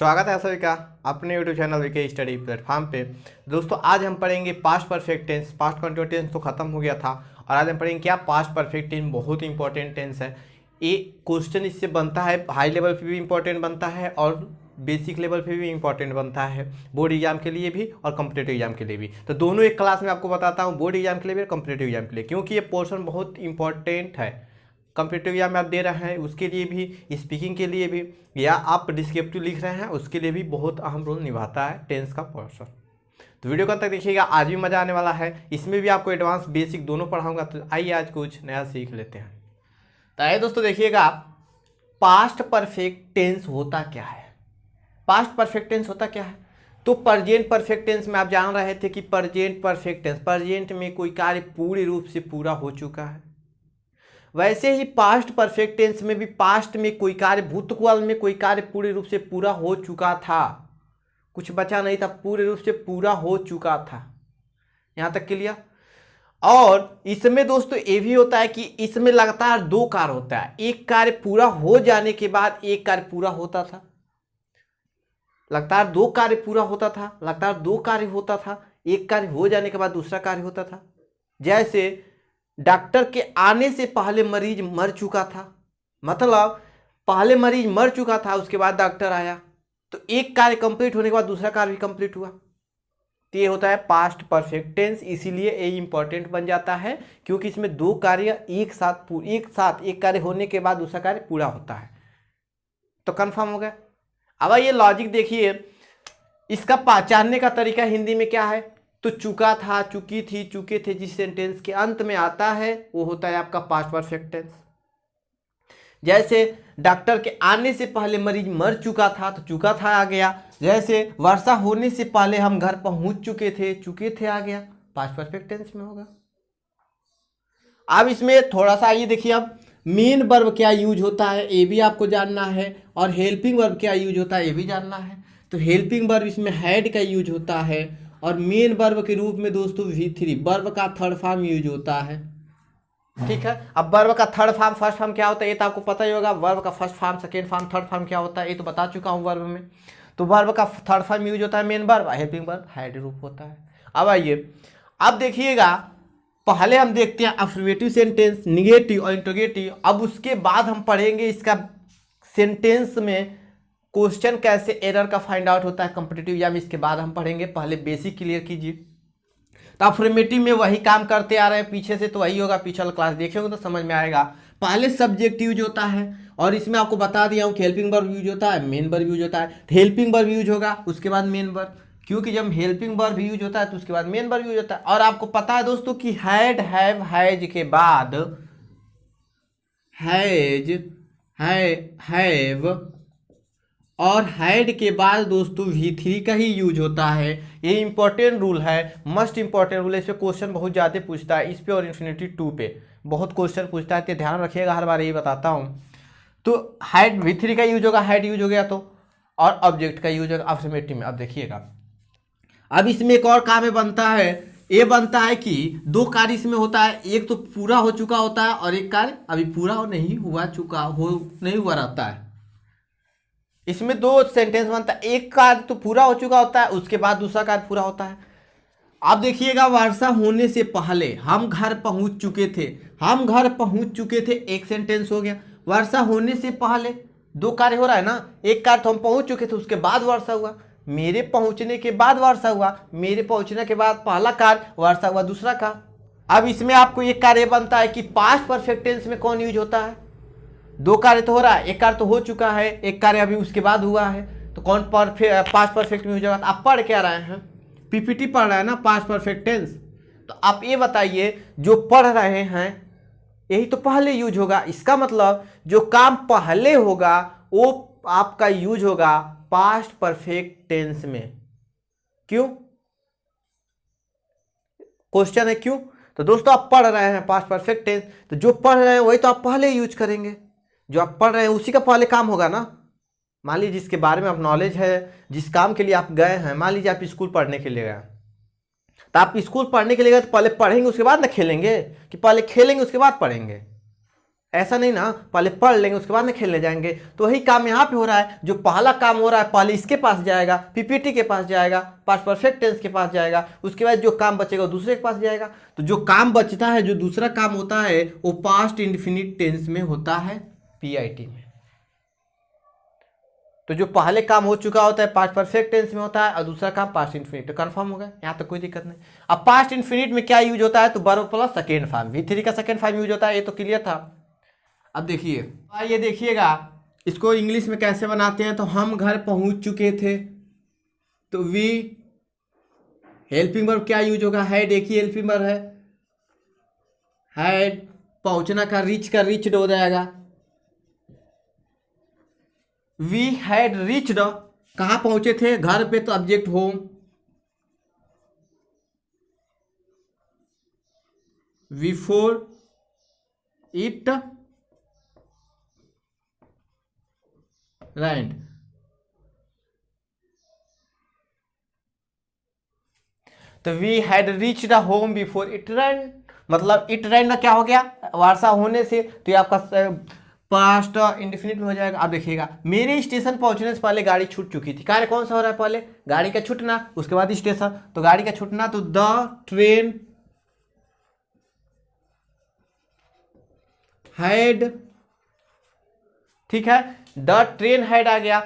स्वागत है सभी का अपने YouTube channel VK study platform पे। दोस्तों आज हम पढ़ेंगे past perfect tense. Past continuous tense तो खत्म हो गया था और आज हम पढ़ेंगे क्या पास्ट परफेक्ट टेंस। बहुत इंपॉर्टेंट टेंस है। ये क्वेश्चन इससे बनता है, हाई लेवल पे भी इंपॉर्टेंट बनता है और बेसिक लेवल पे भी इंपॉर्टेंट बनता है, बोर्ड एग्जाम के लिए भी और कॉम्पिटेटिव एग्जाम के लिए भी। तो दोनों एक क्लास में आपको बताता हूँ, बोर्ड एग्जाम के लिए भी और कॉम्पिटेटिव एग्जाम के लिए, क्योंकि ये पोर्शन बहुत इंपॉर्टेंट है। कॉम्पिटेटिव एग्जाम में आप दे रहे हैं उसके लिए भी, स्पीकिंग के लिए भी, या आप डिस्क्रिप्टिव लिख रहे हैं उसके लिए भी बहुत अहम रोल निभाता है टेंस का पोर्शन। तो वीडियो को अंत तक देखिएगा, आज भी मज़ा आने वाला है। इसमें भी आपको एडवांस बेसिक दोनों पढ़ाऊंगा। तो आइए आज कुछ नया सीख लेते हैं। तो आइए दोस्तों देखिएगा, पास्ट परफेक्ट टेंस होता क्या है। पास्ट परफेक्ट टेंस होता क्या है? तो प्रेजेंट परफेक्ट टेंस में आप जान रहे थे कि प्रेजेंट परफेक्ट टेंस, प्रेजेंट में कोई कार्य पूर्ण रूप से पूरा हो चुका है। वैसे ही पास्ट परफेक्ट टेंस में भी पास्ट में कोई कार्य, भूतकाल में कोई कार्य पूर्ण रूप से पूरा हो चुका था, कुछ बचा नहीं था, पूर्ण रूप से पूरा हो चुका था। यहां तक क्लियर। और इसमें दोस्तों ये भी होता है कि इसमें लगातार दो कार्य होता है। एक कार्य पूरा हो जाने के बाद एक कार्य पूरा होता था, लगातार दो कार्य पूरा होता था, लगातार दो कार्य होता था, एक कार्य हो जाने के बाद दूसरा कार्य होता था। जैसे डॉक्टर के आने से पहले मरीज मर चुका था, मतलब पहले मरीज मर चुका था, उसके बाद डॉक्टर आया, तो एक कार्य कंप्लीट होने के बाद दूसरा कार्य भी कंप्लीट हुआ। तो ये होता है पास्ट परफेक्ट टेंस। इसीलिए ये इंपॉर्टेंट बन जाता है, क्योंकि इसमें दो कार्य एक साथ एक कार्य होने के बाद दूसरा कार्य पूरा होता है। तो कंफर्म हो गया। अब ये लॉजिक देखिए, इसका पहचानने का तरीका हिंदी में क्या है? तो चुका था, चुकी थी, चुके थे, जिस सेंटेंस के अंत में आता है वो होता है आपका पास्ट परफेक्ट टेंस। जैसे डॉक्टर के आने से पहले मरीज मर चुका था, तो चुका था आ गया। जैसे वर्षा होने से पहले हम घर पहुंच चुके थे आ गया, पास्ट परफेक्ट टेंस में होगा। अब इसमें थोड़ा सा ये देखिए, अब मेन वर्ब क्या यूज होता है ये भी आपको जानना है, और हेल्पिंग वर्ब क्या यूज होता है ये भी जानना है। तो हेल्पिंग वर्ब इसमें हैड का यूज होता है, और मेन वर्ब के रूप में दोस्तों V3 वर्ब का थर्ड फॉर्म यूज होता है। ठीक है। अब वर्ब का थर्ड फॉर्म फर्स्ट फॉर्म क्या होता है ये तो आपको पता ही होगा। वर्ब का first form, second form, third form क्या होता है ये तो बता चुका हूँ वर्ब में। तो वर्ब का थर्ड फॉर्म यूज होता है main verb, helping verb had रूप होता है। अब आइए, अब देखिएगा, पहले हम देखते हैं अफर्मेटिव सेंटेंस, निगेटिव और इंटरोगेटिव। अब उसके बाद हम पढ़ेंगे इसका सेंटेंस में क्वेश्चन कैसे एरर का फाइंड आउट होता है कॉम्पिटिटिव एग्जाम, इसके बाद हम पढ़ेंगे। पहले बेसिक क्लियर कीजिए। तो अफर्मेटिव में वही काम करते आ रहे हैं पीछे से, तो वही होगा। पिछला क्लास देखेंगे तो समझ में आएगा। पहले सब्जेक्ट यूज होता है, और इसमें आपको बता दिया हूँ कि हेल्पिंग वर्ब यूज होता है, मेन वर्ब यूज होता है। तो हेल्पिंग वर्ब यूज होगा, उसके बाद मेन वर्ब, क्योंकि जब हेल्पिंग वर्ब यूज होता है तो उसके बाद मेन वर्ब यूज होता है। और आपको पता है दोस्तों कि हैड, हैव, हैज के बाद हैज, हैव और हैड के बाद दोस्तों V3 का ही यूज होता है। ये इंपॉर्टेंट रूल है, मस्ट इंपॉर्टेंट रूल है। इस पर क्वेश्चन बहुत ज़्यादा पूछता है, इस पे और इन्फिनिटी 2 पे बहुत क्वेश्चन पूछता है, तो ध्यान रखिएगा, हर बार यही बताता हूँ। तो हैड V3 का यूज होगा, हैड यूज हो गया तो, और ऑब्जेक्ट का यूज होगा अफर्मेटिव में। अब देखिएगा, अब इसमें एक और काम बनता है, ये बनता है कि दो कार्य इसमें होता है, एक तो पूरा हो चुका होता है और एक कार्य अभी पूरा नहीं हुआ रहता है। इसमें दो सेंटेंस बनता है, एक कार्य तो पूरा हो चुका होता है, उसके बाद दूसरा कार्य पूरा होता है। अब देखिएगा, वर्षा होने से पहले हम घर पहुंच चुके थे, हम घर पहुंच चुके थे, एक सेंटेंस हो गया। वर्षा होने से पहले दो कार्य हो रहा है ना, एक कार्य तो हम पहुंच चुके थे, उसके बाद वर्षा हुआ, मेरे पहुंचने के बाद वर्षा हुआ, मेरे पहुंचने के बाद पहला कार्य, वर्षा हुआ दूसरा कार्य। अब इसमें आपको एक कार्य बनता है कि पास्ट परफेक्ट टेंस में कौन यूज होता है। दो कार्य तो हो रहा है, एक कार्य तो हो चुका है, एक कार्य अभी उसके बाद हुआ है, तो कौन पास्ट परफेक्ट में यूज होगा। आप पढ़ क्या रहे हैं, पीपीटी पढ़ रहे हैं ना, पास्ट परफेक्ट टेंस। तो आप ये बताइए, जो पढ़ रहे हैं यही तो पहले यूज होगा। इसका मतलब जो काम पहले होगा वो आपका यूज होगा पास्ट परफेक्ट टेंस में। क्यों? क्वेश्चन है क्यों। तो दोस्तों आप पढ़ रहे हैं पास्ट परफेक्ट टेंस, तो जो पढ़ रहे हैं वही तो आप पहले यूज करेंगे। जो आप पढ़ रहे हैं उसी का पहले काम होगा ना। मान लीजिए जिसके बारे में आप नॉलेज है, जिस काम के लिए आप गए हैं, मान लीजिए आप स्कूल पढ़ने के लिए गए, तो आप स्कूल पढ़ने के लिए गए तो पहले पढ़ेंगे उसके बाद ना खेलेंगे, कि पहले खेलेंगे उसके बाद पढ़ेंगे। ऐसा नहीं ना, पहले पढ़ लेंगे उसके बाद में खेलने जाएंगे। तो वही काम यहाँ पे हो रहा है, जो पहला काम हो रहा है पहले इसके पास जाएगा, पीपीटी के पास जाएगा, पास्ट परफेक्ट टेंस के पास जाएगा, उसके बाद जो काम बचेगा वो दूसरे के पास जाएगा। तो जो काम बचता है, जो दूसरा काम होता है, वो पास्ट इंडेफिनिट टेंस में होता है, पीआईटी में। तो जो पहले काम हो चुका होता है पास्ट परफेक्ट टेंस में होता है, और दूसरा काम पास्ट इंफिनिट। तो कंफर्म हो गया, यहाँ तक कोई दिक्कत नहीं। अब पास्ट इंफिनिट में क्या यूज होता है, तो verb plus second form, V3 का सेकेंड फॉर्म यूज होता है, ये तो क्लियर था। अब देखिए, आइए देखिएगा इसको इंग्लिश में कैसे बनाते हैं। तो हम घर पहुंच चुके थे, तो वी हेल्पिंग वर्ब क्या यूज होगा, हैड, एक ही हेल्पिंग वर्ब है, हैड। पहुंचना का रीच्ड हो जाएगा, वी हैड रीच्ड। कहां पहुंचे थे, घर पे, तो object home. Before it rained. तो we had reached home before it rained, मतलब इट रैंड क्या हो गया, वर्षा होने से। तो ये आपका पास्ट इंडेफिनिट में हो जाएगा। अब देखिएगा, मेरे स्टेशन पहुंचने से पहले गाड़ी छूट चुकी थी। कार्य कौन सा हो रहा है, पहले गाड़ी का छूटना, उसके बाद स्टेशन। तो गाड़ी का छूटना, तो द ट्रेन हैड, ठीक है, द ट्रेन हैड आ गया,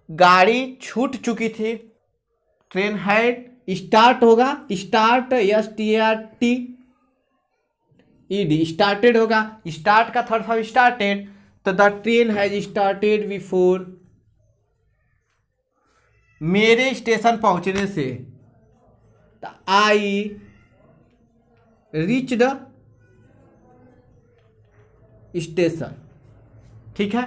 गाड़ी छूट चुकी थी, ट्रेन हैड। स्टार्ट होगा, स्टार्ट, START ED, स्टार्टेड होगा, स्टार्ट का थर्ड फॉर्म स्टार्टेड। तो the train has started before, मेरे स्टेशन पहुंचने से, आई रीच्ड स्टेशन, ठीक है।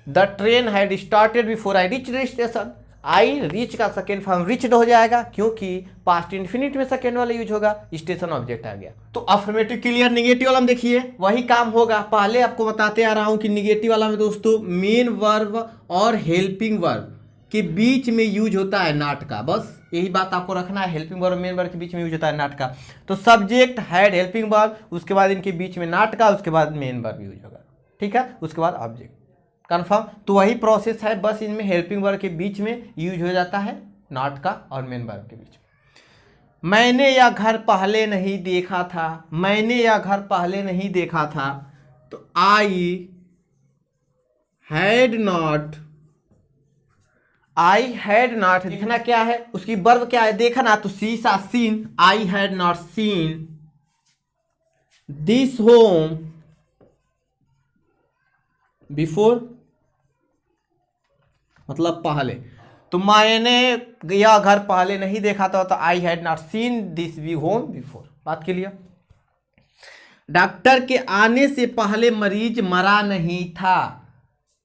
The train had started before I reached station. I reach का सेकेंड फॉर्म रीच्ड हो जाएगा, क्योंकि पास्ट इंफिनिट में सेकेंड वाला यूज होगा, स्टेशन ऑब्जेक्ट आ गया। तो अफर्मेटिव क्लियर। निगेटिव वाला में देखिए वही काम होगा, पहले आपको बताते आ रहा हूं कि निगेटिव वाला में दोस्तों मेन वर्ब और हेल्पिंग वर्ब के बीच में यूज होता है नॉट का, बस यही बात आपको रखना है। हेल्पिंग वर्ब मेन वर्ब के बीच में यूज होता है नॉट का। तो सब्जेक्ट हैड हेल्पिंग वर्ब, उसके बाद इनके बीच में नॉट का, उसके बाद मेन वर्ब यूज होगा, ठीक है, उसके बाद ऑब्जेक्ट। कन्फर्म। तो वही प्रोसेस है, बस इनमें हेल्पिंग वर्ब के बीच में यूज हो जाता है नॉट का, और मेन वर्ब के बीच में। मैंने यह घर पहले नहीं देखा था, मैंने यह घर पहले नहीं देखा था। तो I had not, I had not, देखना क्या है, उसकी वर्ब क्या है, देखना, तो see saw seen, I had not seen this home before, मतलब पहले। तो मैंने यह घर पहले नहीं देखा था, तो I had not seen this वी होम बिफोर। बात के लिए, डॉक्टर के आने से पहले मरीज मरा नहीं था।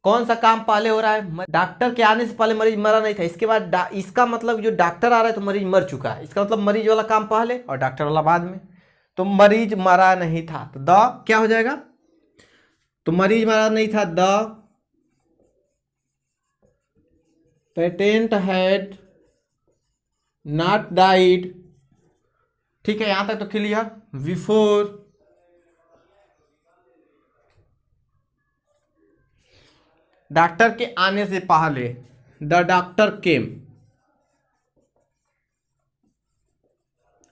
कौन सा काम पहले हो रहा है, डॉक्टर के आने से पहले मरीज मरा नहीं था। इसके बाद इसका मतलब जो डॉक्टर आ रहा है तो मरीज मर चुका है, इसका मतलब मरीज वाला काम पहले और डॉक्टर वाला बाद में। तो मरीज मरा नहीं था, तो द क्या हो जाएगा, तो मरीज मरा नहीं था, the patent had not died, ठीक है, यहां तक तो क्लियर। बिफोर डॉक्टर के आने से पहले, द डॉक्टर केम,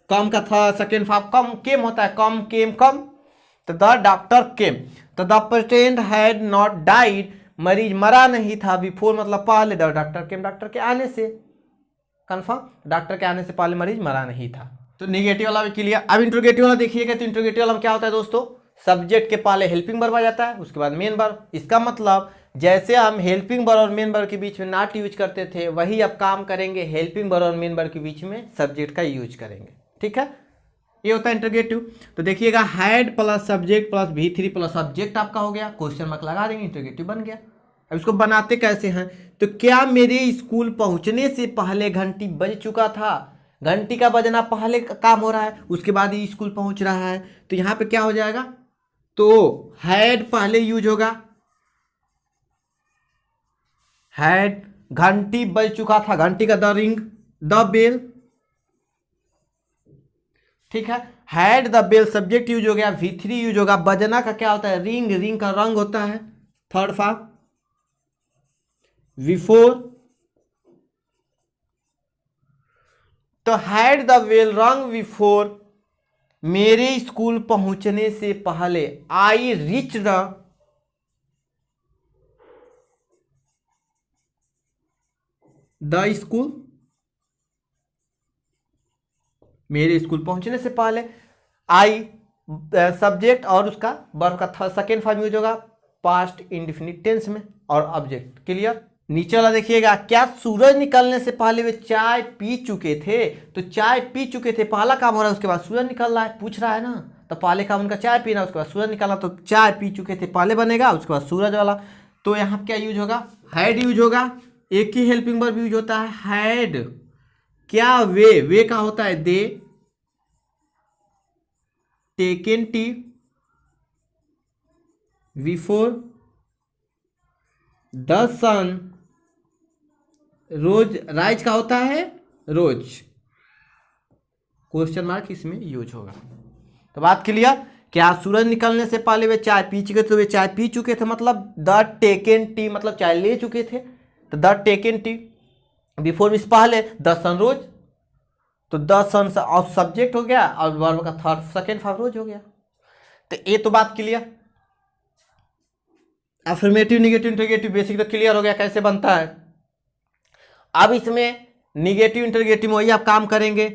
कम का था सेकेंड फॉर्म, कम केम होता है, कम केम कम, तो द डॉक्टर केम। तो the patient had not died, मरीज मरा नहीं था, बिफोर मतलब पहले, द डॉक्टर केम, डॉक्टर के आने से। कंफर्म, डॉक्टर के आने से पहले मरीज मरा नहीं था। तो निगेटिव वाला भी क्लियर। अब इंट्रोगेटिव वाला देखिएगा, तो इंट्रोगेटिव वाला में क्या होता है दोस्तों, सब्जेक्ट के पहले हेल्पिंग वर्ब आ जाता है, उसके बाद मेन वर्ब। इसका मतलब जैसे हम हेल्पिंग वर्ब और मेन वर्ब के बीच में नॉट यूज करते थे, वही अब काम करेंगे हेल्पिंग वर्ब और मेन वर्ब के बीच में सब्जेक्ट का यूज करेंगे, ठीक है। ये होता है इंट्रोगेटिव। तो देखिएगा, had plus subject plus V3 plus subject आपका हो गया, क्वेश्चन मार्क लगा देंगे, इंट्रोगेटिव बन गया। अब इसको बनाते कैसे हैं, तो क्या मेरे स्कूल पहुंचने से पहले घंटी बज चुका था। घंटी का बजना पहले का काम हो रहा है, उसके बाद ही स्कूल पहुंच रहा है। तो यहां पे क्या हो जाएगा, तो हैड पहले यूज होगा, हैड, घंटी बज चुका था, घंटी का द रिंग, द बेल, ठीक है। Had the bell subject use हो गया, V3 यूज होगा। बजना का क्या होता है, रिंग, रिंग का रंग होता है, थर्ड फॉर्म V4। तो हैड द बेल रंग V4, मेरे स्कूल पहुंचने से पहले, आई रीच द स्कूल, मेरे स्कूल पहुंचने से पहले, आई सब्जेक्ट और उसका वर्ब का सेकेंड फॉर्म यूज होगा पास्ट इंडेफिनिट टेंस में, और ऑब्जेक्ट। क्लियर। नीचे वाला देखिएगा, क्या सूरज निकलने से पहले वे चाय पी चुके थे। तो चाय पी चुके थे पहला काम हो रहा है, उसके बाद सूरज निकल रहा है, पूछ रहा है ना, तो पहले काम उनका चाय पीना, उसके बाद सूरज निकलना, तो चाय पी चुके थे पहले बनेगा, उसके बाद सूरज वाला। तो यहाँ क्या यूज होगा, हैड यूज होगा। एक ही हेल्पिंग वर्ब यूज होता है, हैड। क्या वे का होता है दे, टेकन टी, V4, the sun, rose, rise का होता है रोज, क्वेश्चन मार्क इसमें यूज होगा। तो बात क्लियर। क्या सूरज निकलने से पहले वे चाय पी चुके थे, वे चाय पी चुके थे मतलब द टेकन टी, मतलब चाय ले चुके थे, तो the taken T. Before means पहले, द सन रोज, तो द सन ऑफ सब्जेक्ट हो गया और वर्ब का थर्ड सेकेंड फॉर्म रोज हो गया। तो ये तो बात clear. Affirmative, negative, interrogative basic तो क्लियर हो गया कैसे बनता है। अब इसमें निगेटिव इंटरोगेटिव में वही आप काम करेंगे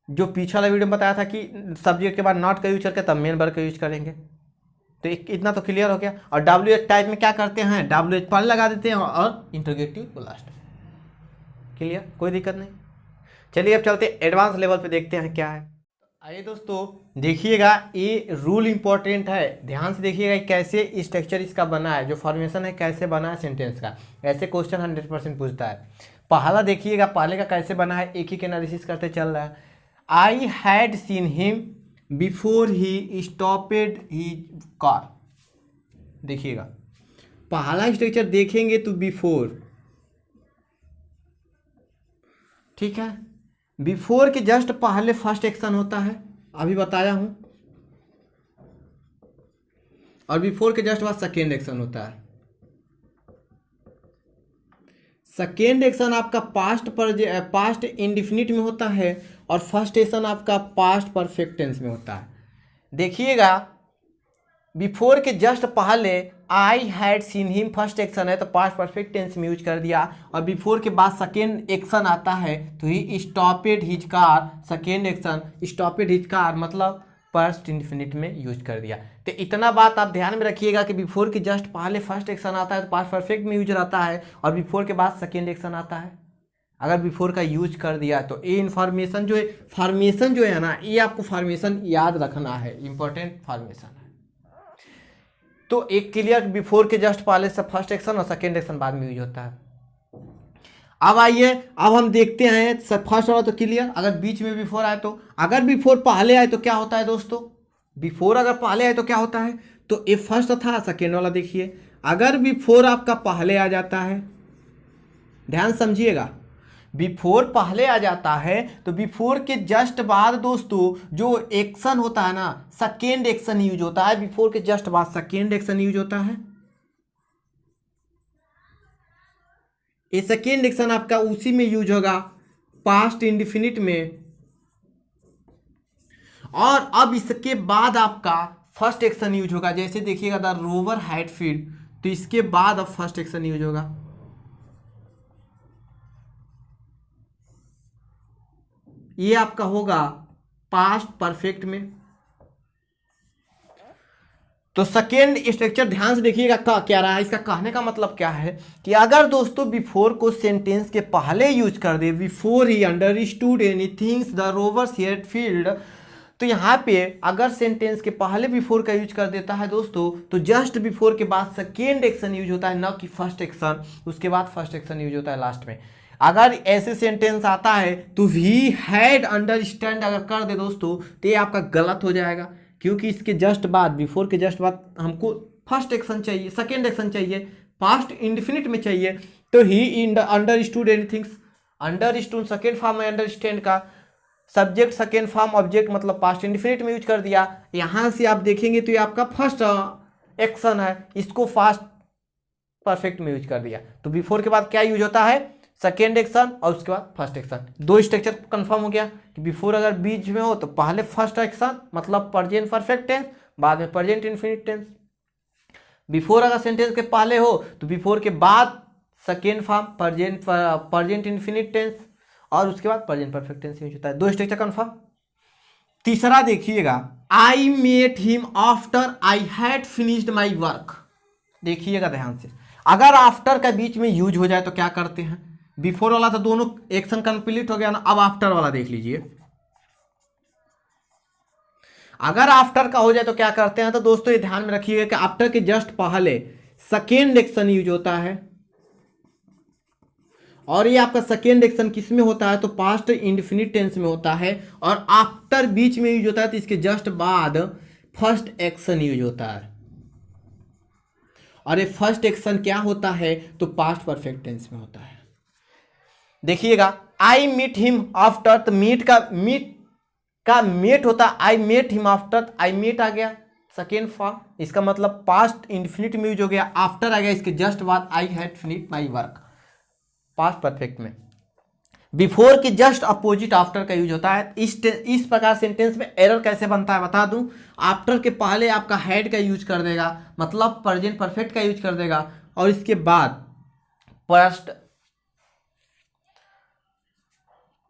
जो पीछे वाला वीडियो में बताया था कि सब्जेक्ट के बाद नॉट का यूज करके तब मेन वर्ब का यूज करेंगे। तो इतना तो क्लियर हो गया। और WH टाइप में क्या करते हैं, WH पहले लगा देते हैं और इंटरोगेटिव को लास्ट में। क्लियर, कोई दिक्कत नहीं। चलिए अब चलते एडवांस लेवल पे देखते हैं क्या है। आइए दोस्तों देखिएगा, ये रूल इंपॉर्टेंट है, ध्यान से देखिएगा कैसे स्ट्रक्चर इसका बना है, जो फॉर्मेशन है कैसे बना है सेंटेंस का। ऐसे क्वेश्चन 100% पूछता है। पहला देखिएगा, पहले का कैसे बना है, एक ही के एनालिसिस करते चल रहा है। I had seen him before he stopped his car. देखिएगा पहला स्ट्रक्चर देखेंगे तो बिफोर, ठीक है। बिफोर के जस्ट पहले फर्स्ट एक्शन होता है, अभी बताया हूं, और बिफोर के जस्ट बाद सेकेंड एक्शन होता है। सेकेंड एक्शन आपका पास्ट इंडिफिनिट में होता है और फर्स्ट एक्शन आपका पास्ट परफेक्ट टेंस में होता है। देखिएगा बिफोर के जस्ट पहले आई had seen him first action है तो पास्ट परफेक्ट टेंस में यूज कर दिया, और बिफोर के बाद सेकेंड एक्शन आता है तो he stopped his car, second action stopped his car मतलब पास्ट इंडेफिनिट में यूज कर दिया। तो इतना बात आप ध्यान में रखिएगा कि बिफोर के जस्ट पहले फर्स्ट एक्शन आता है तो पास्ट परफेक्ट में यूज रहता है, और बिफोर के बाद सेकेंड एक्शन आता है। अगर बिफोर का यूज कर दिया तो ये इन्फॉर्मेशन जो है, फॉर्मेशन जो है ना, ये आपको फॉर्मेशन याद रखना है, इंपॉर्टेंट फॉर्मेशन है। तो एक क्लियर, बिफोर के जस्ट पहले से फर्स्ट एक्शन और सेकेंड एक्शन बाद में यूज होता है। अब आइए, अब हम देखते हैं फर्स्ट वाला तो क्लियर, अगर बीच में बिफोर आए तो, अगर बिफोर पहले आए तो क्या होता है दोस्तों, बिफोर अगर पहले आए तो क्या होता है, तो ये फर्स्ट था, सेकेंड वाला देखिए, अगर बिफोर आपका पहले आ जाता है, ध्यान समझिएगा, बिफोर पहले आ जाता है तो बिफोर के जस्ट बाद दोस्तों जो एक्शन होता है ना, सेकेंड एक्शन यूज होता है। बिफोर के जस्ट बाद सेकेंड एक्शन यूज होता है। ये सेकेंड एक्शन आपका उसी में यूज होगा, पास्ट इंडेफिनिट में। और अब इसके बाद आपका फर्स्ट एक्शन यूज होगा, जैसे देखिएगा द रोवर हैड फील्ड, तो इसके बाद अब फर्स्ट एक्शन यूज होगा। ये आपका होगा पास्ट परफेक्ट में। तो सेकेंड स्ट्रक्चर ध्यान से देखिएगा क्या रहा है, इसका कहने का मतलब क्या है कि अगर दोस्तों बिफोर को सेंटेंस के पहले यूज कर दे, before he understood anything the robbers had fled, तो यहाँ पे अगर सेंटेंस के पहले बिफोर का यूज कर देता है दोस्तों, तो जस्ट बिफोर के बाद सेकेंड एक्शन यूज होता है, न कि फर्स्ट एक्शन, उसके बाद फर्स्ट एक्शन यूज होता है लास्ट में। अगर ऐसे सेंटेंस आता है तो ही हैड अंडरस्टैंड अगर कर दे दोस्तों, तो ये आपका गलत हो जाएगा, क्योंकि इसके जस्ट बाद, बिफोर के जस्ट बाद हमको फर्स्ट एक्शन चाहिए, सेकेंड एक्शन चाहिए, पास्ट इंडेफिनिट में चाहिए। तो ही understood anything, understood second form में अंडरस्टैंड का, सब्जेक्ट सेकेंड फॉर्म ऑब्जेक्ट मतलब पास्ट इंडिफिनिट में यूज कर दिया। यहां से आप देखेंगे तो ये आपका फर्स्ट एक्शन है, इसको फास्ट परफेक्ट में यूज कर दिया। तो बिफोर के बाद क्या यूज होता है, सेकेंड एक्शन और उसके बाद फर्स्ट एक्शन। दो स्ट्रक्चर कंफर्म हो गया कि बिफोर अगर बीच में हो तो पहले फर्स्ट एक्शन मतलब प्रेजेंट परफेक्ट टेंस, बाद में प्रेजेंट इंफिनिट टेंस। बिफोर अगर सेंटेंस के पहले हो तो बिफोर के बाद second form present infinite tense और उसके बाद प्रेजेंट परफेक्ट टेंस यूज होता है। दो स्ट्रक्चर कंफर्म। तीसरा देखिएगा, I met him after I had finished my work. देखिएगा ध्यान से, अगर आफ्टर का बीच में यूज हो जाए तो क्या करते हैं, बिफोर वाला तो दोनों एक्शन कंप्लीट हो गया ना, अब आफ्टर वाला देख लीजिए। अगर आफ्टर का हो जाए तो क्या करते हैं, तो दोस्तों ये ध्यान में रखिएगा कि आफ्टर के जस्ट पहले सेकेंड एक्शन यूज होता है, और ये आपका सेकेंड एक्शन किस में होता है, तो पास्ट इंडेफिनिट टेंस में होता है, और आफ्टर बीच में यूज होता है तो इसके जस्ट बाद फर्स्ट एक्शन यूज होता है। और ये फर्स्ट एक्शन क्या होता है, तो पास्ट परफेक्ट टेंस में होता है। देखिएगा, आई मीट हिम आफ्टर, तो मीट का मेट होता है I met him after, I met आ गया सेकेंड फॉर्म, इसका मतलब पास्ट इंफिनिट में यूज हो गया। आफ्टर आ गया इसके जस्ट बाद आई had finished my work, past perfect में। बिफोर के जस्ट अपोजिट आफ्टर का यूज होता है। इस प्रकार सेंटेंस में एरर कैसे बनता है बता दूं, आफ्टर के पहले आपका हैड का यूज कर देगा मतलब प्रेजेंट परफेक्ट का यूज कर देगा, और इसके बाद पास्ट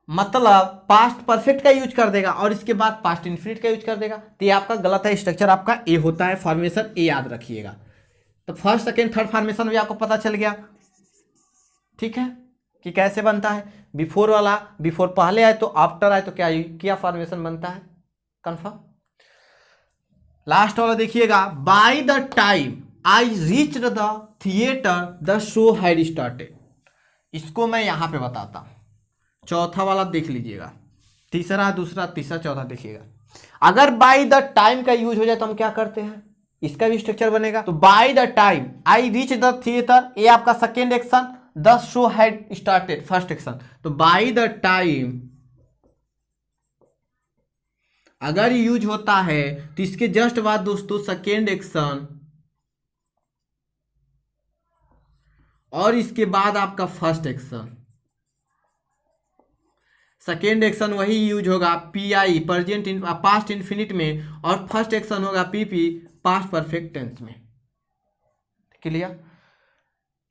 मतलब पास्ट परफेक्ट का यूज कर देगा, और इसके बाद पास्ट इंफिनिट का यूज कर देगा। तो ये आपका गलत है, स्ट्रक्चर आपका ए होता है, फॉर्मेशन ए याद रखिएगा। तो फर्स्ट सेकेंड थर्ड फॉर्मेशन भी आपको पता चल गया, ठीक है, कि कैसे बनता है। बिफोर वाला बिफोर पहले आए तो आफ्टर आए तो क्या फॉर्मेशन बनता है, कंफर्म। लास्ट वाला देखिएगा, by the time I reached the theatre the show had started. इसको मैं यहां पे बताता हूं, चौथा वाला देख लीजिएगा, तीसरा दूसरा तीसरा चौथा देखिएगा। अगर बाय द टाइम का यूज हो जाए तो हम क्या करते हैं, इसका भी स्ट्रक्चर बनेगा। तो by the time I reach the theatre, ये आपका second action, the show had started first action. तो बाय द टाइम अगर यूज होता है तो इसके जस्ट बाद दोस्तों सेकेंड एक्शन, और इसके बाद आपका फर्स्ट एक्शन। सेकेंड एक्शन वही यूज होगा P I present past infinite में, और फर्स्ट एक्शन होगा पीपी पास्ट परफेक्ट टेंस में। क्लियर,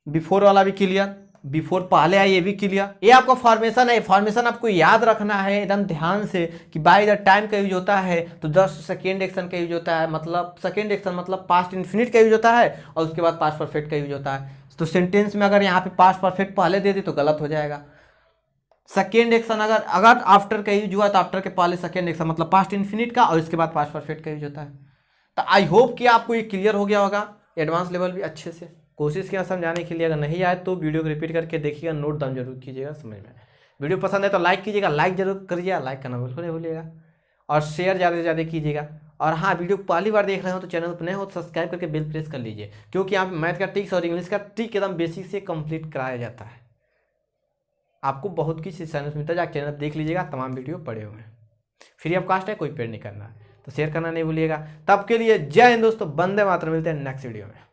बिफोर वाला भी क्लियर, बिफोर पहले आए ये भी क्लियर। ये आपका फॉर्मेशन है, फॉर्मेशन आपको याद रखना है एकदम ध्यान से कि बाय द टाइम का यूज होता है तो 10 सेकेंड एक्शन का यूज होता है, मतलब सेकेंड एक्शन मतलब पास्ट इंफिनिट का यूज होता है, और उसके बाद पास्ट परफेक्ट का यूज होता है। तो सेंटेंस में अगर यहाँ पे पास्ट परफेक्ट पहले दे दे तो गलत हो जाएगा। सेकेंड एक्शन अगर आफ्टर का यूज हुआ तो आफ्टर के पहले सेकेंड एक्शन मतलब पास्ट इंफिनिट का, और इसके बाद पास्ट परफेक्ट का यूज होता है। तो आई होप कि आपको ये क्लियर हो गया होगा, एडवांस लेवल भी अच्छे से कोशिश किया समझाने के लिए। अगर नहीं आए तो वीडियो को रिपीट करके देखिएगा, नोट डाउन जरूर कीजिएगा समझ में। वीडियो पसंद है तो लाइक कीजिएगा, लाइक जरूर करिएगा, लाइक करना बिल्कुल नहीं भूलिएगा, और शेयर ज़्यादा से ज़्यादा कीजिएगा। और हाँ, वीडियो पहली बार देख रहे हो तो चैनल पर नए हो तो सब्सक्राइब करके बेल प्रेस कर लीजिए, क्योंकि यहाँ मैथ का ट्रिक्स और इंग्लिश का ट्रिक एकदम बेसिक से कंप्लीट कराया जाता है। आपको बहुत कुछ इस चैनल से मिलता है, जाकर चैनल देख लीजिएगा, तमाम वीडियो पड़े हुए हैं, फ्री ऑफ कास्ट है, कोई पेड नहीं करना है। तो शेयर करना नहीं भूलिएगा। तब के लिए जय हिंद दोस्तों, वंदे मातरम, मिलते हैं नेक्स्ट वीडियो में।